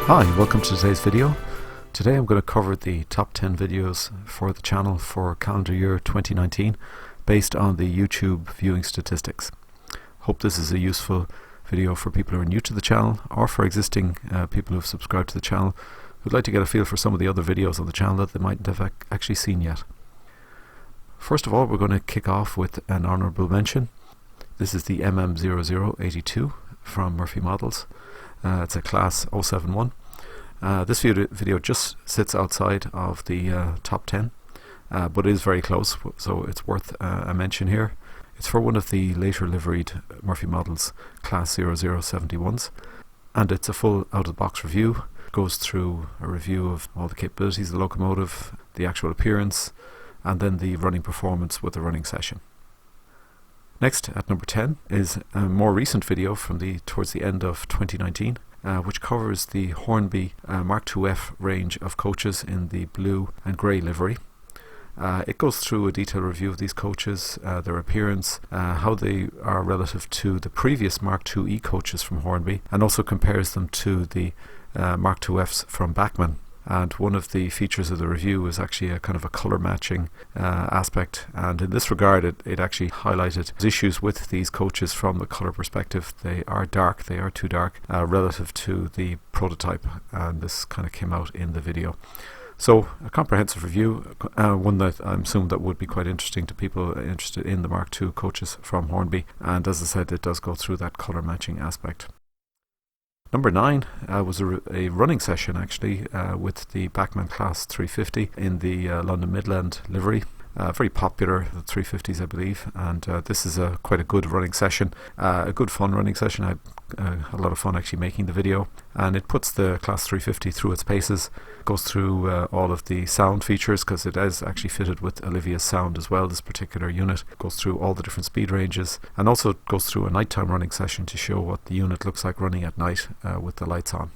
Hi, welcome to today's video. Today I'm going to cover the top 10 videos for the channel for calendar year 2019 based on the YouTube viewing statistics. Hope this is a useful video for people who are new to the channel or for existing people who have subscribed to the channel who'd like to get a feel for some of the other videos on the channel that they mightn't have actually seen yet. First of all, we're going to kick off with an honourable mention. This is the MM0082 from Murphy Models. It's a class 071. This video just sits outside of the top 10, but is very close, so it's worth a mention here. It's for one of the later liveried Murphy Models class 0071s, and it's a full out-of-the-box review. It goes through a review of all the capabilities of the locomotive, the actual appearance, and then the running performance with the running session. Next, at number 10, is a more recent video from towards the end of 2019, which covers the Hornby Mark IIF range of coaches in the blue and grey livery. It goes through a detailed review of these coaches, their appearance, how they are relative to the previous Mark IIe coaches from Hornby, and also compares them to the Mark IIFs from Blackman. And one of the features of the review is actually a kind of a colour matching aspect, and in this regard it actually highlighted issues with these coaches from the colour perspective. They are dark, they are too dark relative to the prototype, and this kind of came out in the video. So a comprehensive review, one that I'm assuming that would be quite interesting to people interested in the Mark II coaches from Hornby, and as I said, it does go through that colour matching aspect. Number 9 was a running session actually with the Blackman Class 350 in the London Midland livery. Very popular, the 350s I believe, and this is quite a good running session, a good fun running session. I had a lot of fun actually making the video, and it puts the Class 350 through its paces, goes through all of the sound features because it is actually fitted with Olivia's sound as well, this particular unit. It goes through all the different speed ranges, and also goes through a nighttime running session to show what the unit looks like running at night with the lights on.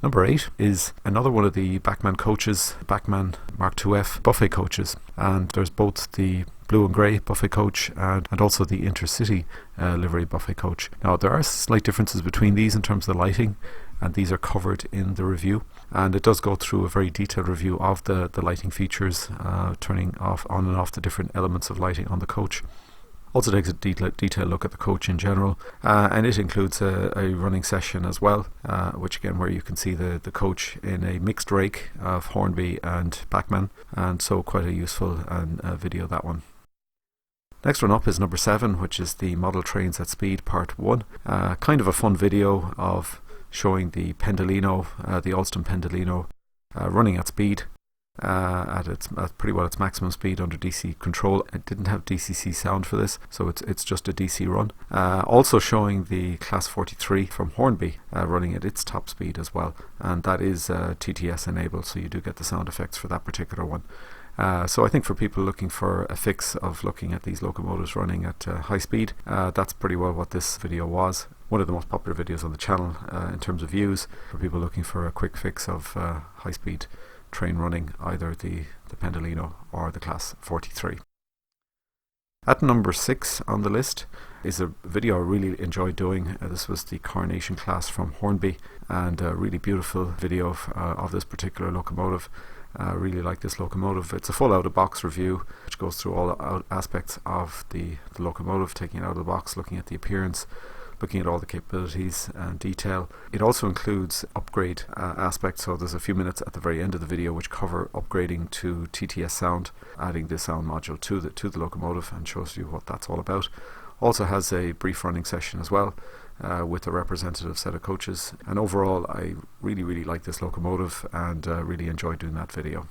Number 8 is another one of the Blackman coaches, Blackman Mark IIF buffet coaches, and there's both the blue and grey buffet coach and also the intercity livery buffet coach. Now there are slight differences between these in terms of the lighting, and these are covered in the review, and it does go through a very detailed review of the lighting features, turning off on and off the different elements of lighting on the coach. Also takes a detailed look at the coach in general, and it includes a running session as well, which again where you can see the coach in a mixed rake of Hornby and Blackman, and so quite a useful video, that one. Next one up is number 7, which is the Model Trains at Speed Part 1. Kind of a fun video of showing the Pendolino, the Alstom Pendolino, running at speed. At pretty well its maximum speed under DC control. It didn't have DCC sound for this, so it's just a DC run. Also showing the Class 43 from Hornby running at its top speed as well, and that is TTS enabled, so you do get the sound effects for that particular one. So I think for people looking for a fix of looking at these locomotives running at high speed, that's pretty well what this video was. One of the most popular videos on the channel in terms of views, for people looking for a quick fix of high speed train running, either the Pendolino or the Class 43. At number 6 on the list is a video I really enjoyed doing. This was the Coronation class from Hornby, and a really beautiful video of this particular locomotive. Really like this locomotive. It's a full out-of-box review which goes through all aspects of the locomotive, taking it out of the box, looking at the appearance, looking at all the capabilities and detail. It also includes upgrade aspects, so there's a few minutes at the very end of the video which cover upgrading to TTS sound, adding this sound module to the locomotive, and shows you what that's all about. Also has a brief running session as well with a representative set of coaches, and overall I really like this locomotive and really enjoyed doing that video.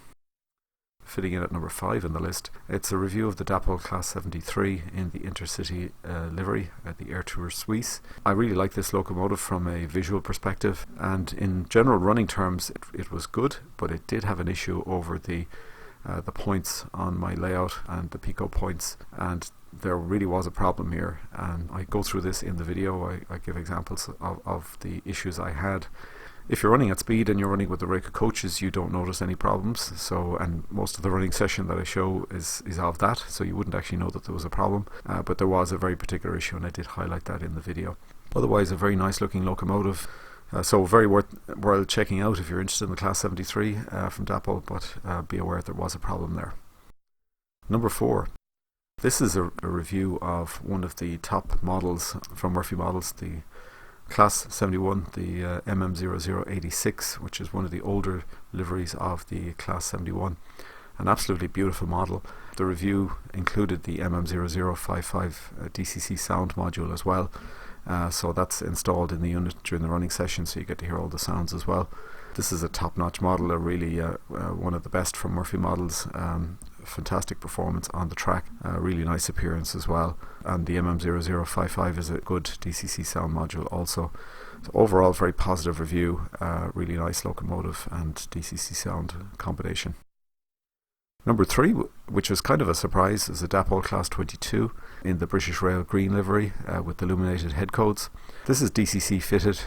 Fitting in at number 5 in the list, it's a review of the Dapple Class 73 in the intercity livery at the Air Tour Suisse. I really like this locomotive from a visual perspective, and in general running terms it was good, but it did have an issue over the points on my layout and the Pico points, and there really was a problem here, and I go through this in the video. I give examples of the issues I had. If you're running at speed and you're running with the rake of coaches, you don't notice any problems. So, and most of the running session that I show is of that, so you wouldn't actually know that there was a problem. But there was a very particular issue, and I did highlight that in the video. Otherwise, a very nice looking locomotive. So very worth checking out if you're interested in the Class 73 from Dapple, but be aware there was a problem there. Number 4. This is a review of one of the top models from Murphy Models, the Class 71, the MM0086, which is one of the older liveries of the Class 71. An absolutely beautiful model. The review included the MM0055 DCC sound module as well. So that's installed in the unit during the running session, so you get to hear all the sounds as well. This is a top-notch model, really one of the best from Murphy Models. Fantastic performance on the track, really nice appearance as well. And the MM0055 is a good DCC sound module also. So overall, very positive review, really nice locomotive and DCC sound combination. Number 3, which was kind of a surprise, is a Dapple Class 22 in the British Rail green livery with illuminated head codes. This is DCC fitted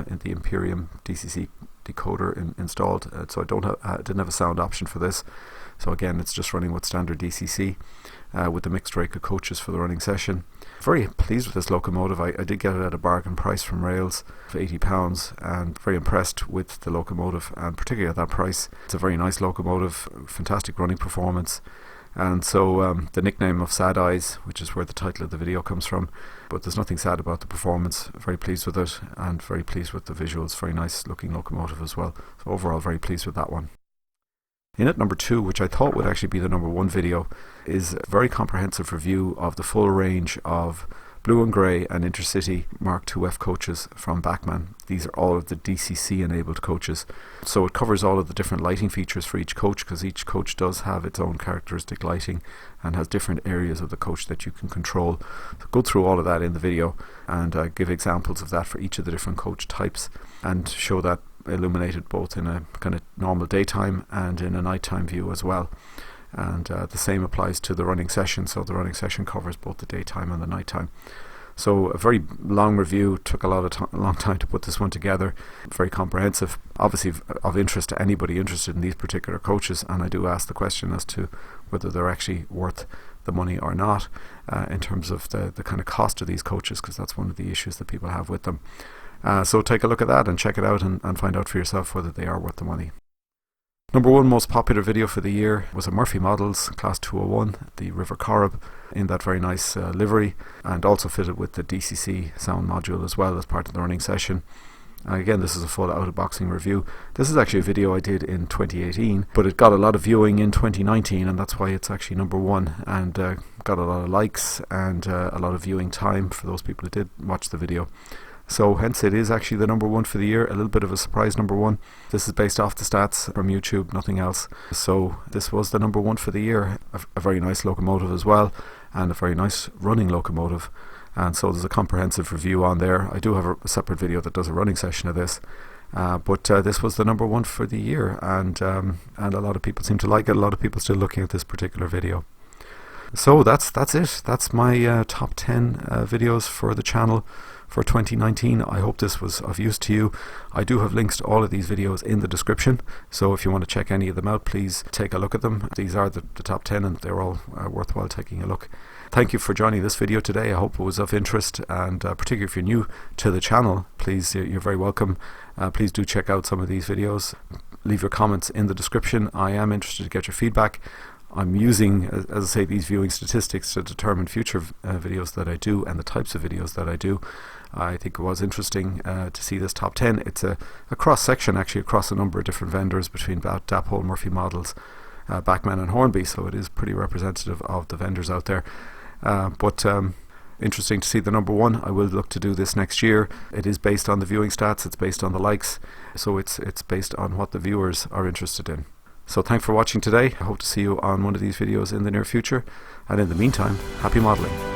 in the Imperium DCC decoder installed, so I didn't have a sound option for this. So again, it's just running with standard DCC with the mixed rake of coaches for the running session. Very pleased with this locomotive. I did get it at a bargain price from Rails for £80, and very impressed with the locomotive, and particularly at that price. It's a very nice locomotive, fantastic running performance. And so the nickname of Sad Eyes, which is where the title of the video comes from, but there's nothing sad about the performance. Very pleased with it, and very pleased with the visuals. Very nice looking locomotive as well. So overall, very pleased with that one. In at number 2, which I thought would actually be the number 1 video, is a very comprehensive review of the full range of blue and grey and intercity Mark IIF coaches from Blackman. These are all of the DCC enabled coaches. So it covers all of the different lighting features for each coach, because each coach does have its own characteristic lighting and has different areas of the coach that you can control. So go through all of that in the video and give examples of that for each of the different coach types, and show that illuminated both in a kind of normal daytime and in a nighttime view as well. And the same applies to the running session, so the running session covers both the daytime and the nighttime. So a very long review, took a long time to put this one together. Very comprehensive, obviously of interest to anybody interested in these particular coaches, and I do ask the question as to whether they're actually worth the money or not in terms of the kind of cost of these coaches, because that's one of the issues that people have with them. So take a look at that and check it out and find out for yourself whether they are worth the money. Number 1 most popular video for the year was a Murphy Models Class 201, the River Corrib, in that very nice livery, and also fitted with the DCC sound module as well as part of the running session. Again, this is a full out-of-boxing review. This is actually a video I did in 2018, but it got a lot of viewing in 2019, and that's why it's actually number 1, and got a lot of likes and a lot of viewing time for those people who did watch the video. So hence it is actually the number 1 for the year, a little bit of a surprise number 1. This is based off the stats from YouTube, nothing else. So this was the number 1 for the year. A very nice locomotive as well, and a very nice running locomotive. And so there's a comprehensive review on there. I do have a separate video that does a running session of this. But this was the number 1 for the year, and a lot of people seem to like it. A lot of people still looking at this particular video. So that's it. That's my top 10 videos for the channel for 2019. I hope this was of use to you. I do have links to all of these videos in the description, so if you want to check any of them out, please take a look at them. These are the top 10, and they're all worthwhile taking a look. Thank you for joining this video today. I hope it was of interest, and particularly if you're new to the channel, please, you're very welcome. Please do check out some of these videos. Leave your comments in the description. I am interested to get your feedback. I'm using, as I say, these viewing statistics to determine future videos that I do and the types of videos that I do. I think it was interesting to see this top 10. It's a cross-section actually across a number of different vendors between Dapple, Murphy Models, Blackman and Hornby, so it is pretty representative of the vendors out there. But interesting to see the number 1. I will look to do this next year. It is based on the viewing stats, it's based on the likes, so it's based on what the viewers are interested in. So thanks for watching today. I hope to see you on one of these videos in the near future, and in the meantime, happy modelling.